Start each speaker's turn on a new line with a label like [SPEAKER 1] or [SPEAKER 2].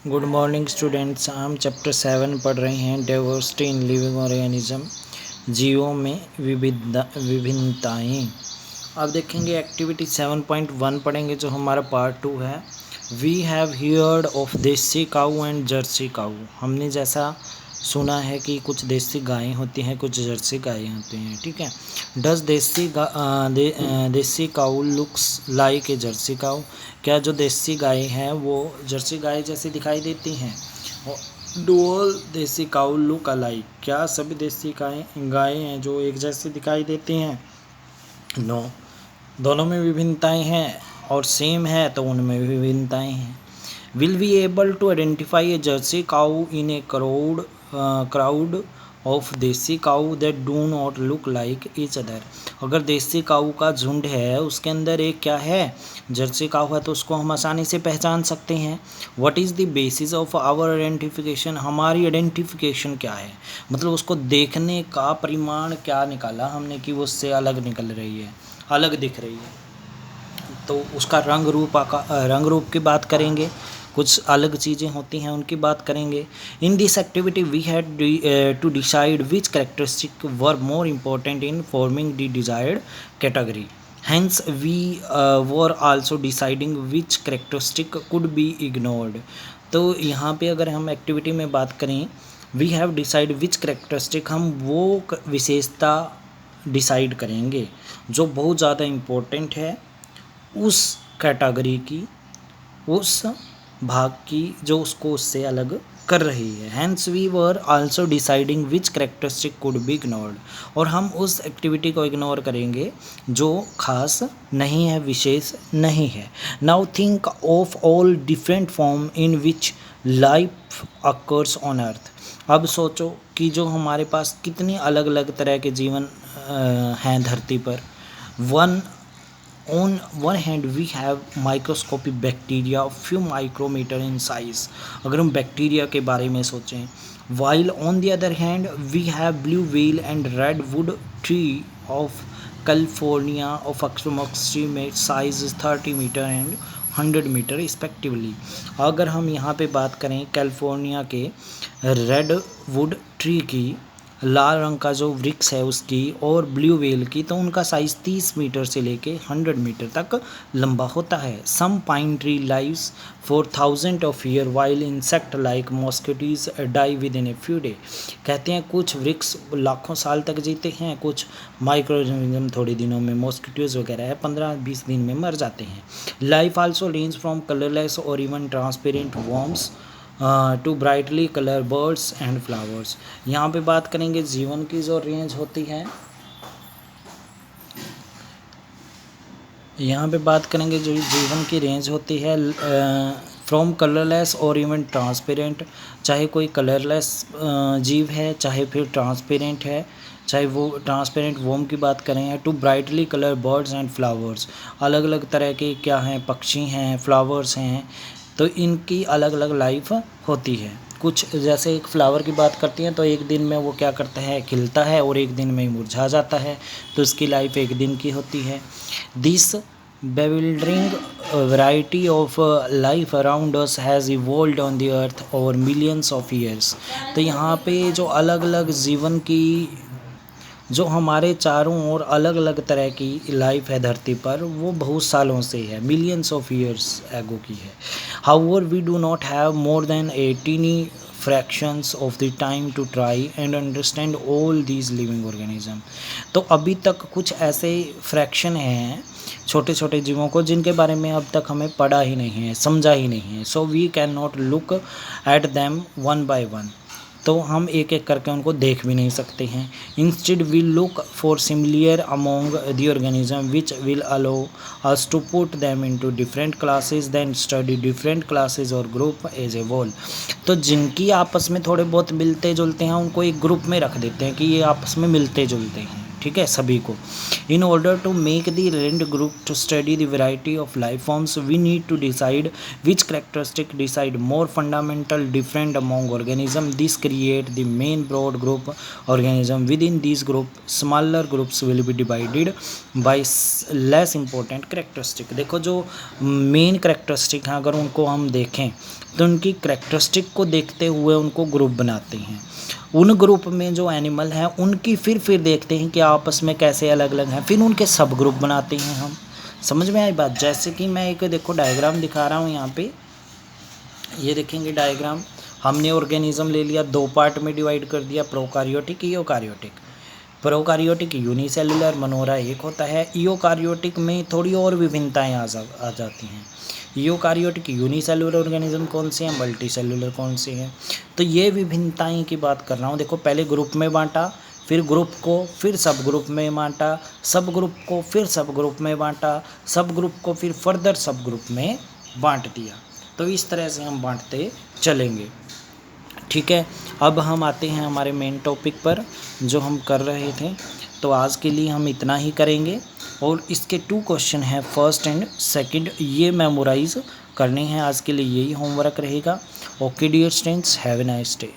[SPEAKER 1] Good morning students. हम chapter 7 पढ़ रहे हैं डाइवर्सिटी इन लिविंग ऑर्गेनिज्म, जीवों में विभिन्नताएं। अब देखेंगे एक्टिविटी 7.1 पढ़ेंगे जो हमारा पार्ट 2 है। We have heard of desi cow and Jersey काऊ। हमने जैसा सुना है कि कुछ देसी गायें होती हैं, कुछ जर्सी गायें होती हैं, ठीक है। डज देसी काऊ लुक्स लाइक ए जर्सी काऊ। क्या जो देसी गाय हैं वो जर्सी गाय जैसी दिखाई देती हैं। डू ऑल देसी काऊ लुक अलाइक। क्या सभी देसी गायें हैं जो एक जैसी दिखाई देती हैं। नो, दोनों में विभिन्नताएं हैं और सेम है तो उनमें भी विभिन्नताएं हैं। Will we able to identify a jersey cow in a crowd of desi cow that do not look like each other. अगर देसी काऊ का झुंड है, उसके अंदर एक क्या है, जर्सी काऊ है, तो उसको हम आसानी से पहचान सकते हैं। What is the basis of our identification. हमारी आइडेंटिफिकेशन क्या है, मतलब उसको देखने का परिमाण क्या निकाला हमने कि वो उससे अलग निकल रही है, अलग दिख रही है। तो उसका रंग रूप की बात करेंगे, कुछ अलग चीज़ें होती हैं उनकी बात करेंगे। In this activity we had to decide which characteristic were more important in forming the desired category. Hence, we were also deciding which characteristic could be ignored. तो यहाँ पे अगर हम एक्टिविटी में बात करें, we have decide which characteristic, हम वो विशेषता डिसाइड करेंगे जो बहुत ज़्यादा इम्पोर्टेंट है उस कैटेगरी की, उस भाग की जो उसको उससे अलग कर रही है। Hence we were also deciding which characteristic could be ignored. और हम उस एक्टिविटी को इग्नोर करेंगे जो खास नहीं है, विशेष नहीं है। Now think of all different form in which life occurs on earth. अब सोचो कि जो हमारे पास कितनी अलग अलग तरह के जीवन हैं धरती पर। On one hand we have microscopic bacteria few micrometer in size, अगर हम बैक्टीरिया के बारे में सोचें। while on the other hand we have blue whale and redwood tree of California of approximate size is 30 meter and 100 metre respectively. अगर हम यहाँ पे बात करें कैलिफोर्निया के रेडवुड ट्री की, लाल रंग का जो वृक्ष है उसकी, और ब्लू वेल की, तो उनका साइज़ 30 मीटर से लेके 100 मीटर तक लंबा होता है। Some pine tree lives for 1000 of year while insect like mosquitoes die within a few day. कहते हैं कुछ वृक्ष लाखों साल तक जीते हैं, कुछ माइक्रोऑर्गेनिज्म थोड़े दिनों में, मॉस्किटोज वगैरह है 15-20 दिन में मर जाते हैं। Life also range from colourless और even transparent worms to brightly colour birds and flowers. यहाँ पे बात करेंगे जीवन की जो रेंज होती है, यहाँ पे बात करेंगे जो जीवन की रेंज होती है फ्रॉम कलरलेस और इवन ट्रांसपेरेंट, चाहे कोई कलरलेस जीव है चाहे फिर ट्रांसपेरेंट है, चाहे वो ट्रांसपेरेंट वॉर्म की बात करें, to brightly colour birds and flowers. अलग अलग तरह के क्या हैं, पक्षी हैं, फ्लावर्स हैं, तो इनकी अलग अलग लाइफ होती है। कुछ जैसे एक फ्लावर की बात करती हैं तो एक दिन में वो क्या करता है, खिलता है और एक दिन में मुरझा जाता है, तो इसकी लाइफ एक दिन की होती है। This bewildering variety of life around us has evolved on the earth over millions of years। तो यहाँ पे जो अलग अलग जीवन की, जो हमारे चारों ओर अलग अलग तरह की लाइफ है धरती पर, वो बहुत सालों से है, मिलियंस ऑफ ईयर्स एगो की है। However we do not have more than 18 fractions of the time to try and understand all these living organism. तो अभी तक कुछ ऐसे फ्रैक्शन हैं छोटे छोटे जीवों को जिनके बारे में अब तक हमें पढ़ा ही नहीं है, समझा ही नहीं है। So we can not look at them one by one, तो हम एक एक करके उनको देख भी नहीं सकते हैं। Instead we look for similar among the organism which will allow us to put them into different classes then study different classes और ग्रुप एज ए होल। तो जिनकी आपस में थोड़े बहुत मिलते जुलते हैं उनको एक ग्रुप में रख देते हैं कि ये आपस में मिलते जुलते हैं, ठीक है, सभी को। In order to make the relevant group to study the variety of life forms we need to decide which characteristic decide more fundamental different among organism. This create the main broad group organism. Within this group smaller groups will be divided by less important characteristic. देखो जो main characteristic हैं अगर उनको हम देखें तो उनकी characteristic को देखते हुए उनको ग्रुप बनाते हैं। उन ग्रुप में जो एनिमल हैं उनकी फिर देखते हैं कि आपस में कैसे अलग अलग हैं, फिर उनके सब ग्रुप बनाते हैं हम। समझ में आई बात? जैसे कि मैं एक देखो डायग्राम दिखा रहा हूँ यहाँ पे, ये देखेंगे डायग्राम, हमने ऑर्गेनिज्म ले लिया, 2 पार्ट में डिवाइड कर दिया, प्रोकारियोटिक यूकारियोटिक। प्रोकारियोटिक यूनिसेलुलर, मनोरा एक होता है। यूकारियोटिक में थोड़ी और विभिन्नताएं आ जाती हैं। यूकारियोटिक यूनिसेलुलर ऑर्गेनिज्म कौन से हैं, मल्टी सेलुलर कौन से हैं, तो ये विभिन्नताएं की बात कर रहा हूँ। देखो पहले ग्रुप में बांटा, फिर ग्रुप को फिर सब ग्रुप में बांटा, सब ग्रुप को फिर सब ग्रुप में बांटा, सब ग्रुप को फिर फर्दर सब ग्रुप में बांट दिया। तो इस तरह से हम बांटते चलेंगे। ठीक है, अब हम आते हैं हमारे मेन टॉपिक पर जो हम कर रहे थे। तो आज के लिए हम इतना ही करेंगे और इसके 2 क्वेश्चन हैं, फर्स्ट एंड सेकंड, ये मेमोराइज करने हैं। आज के लिए यही होमवर्क रहेगा। Okay dear students, have a nice day.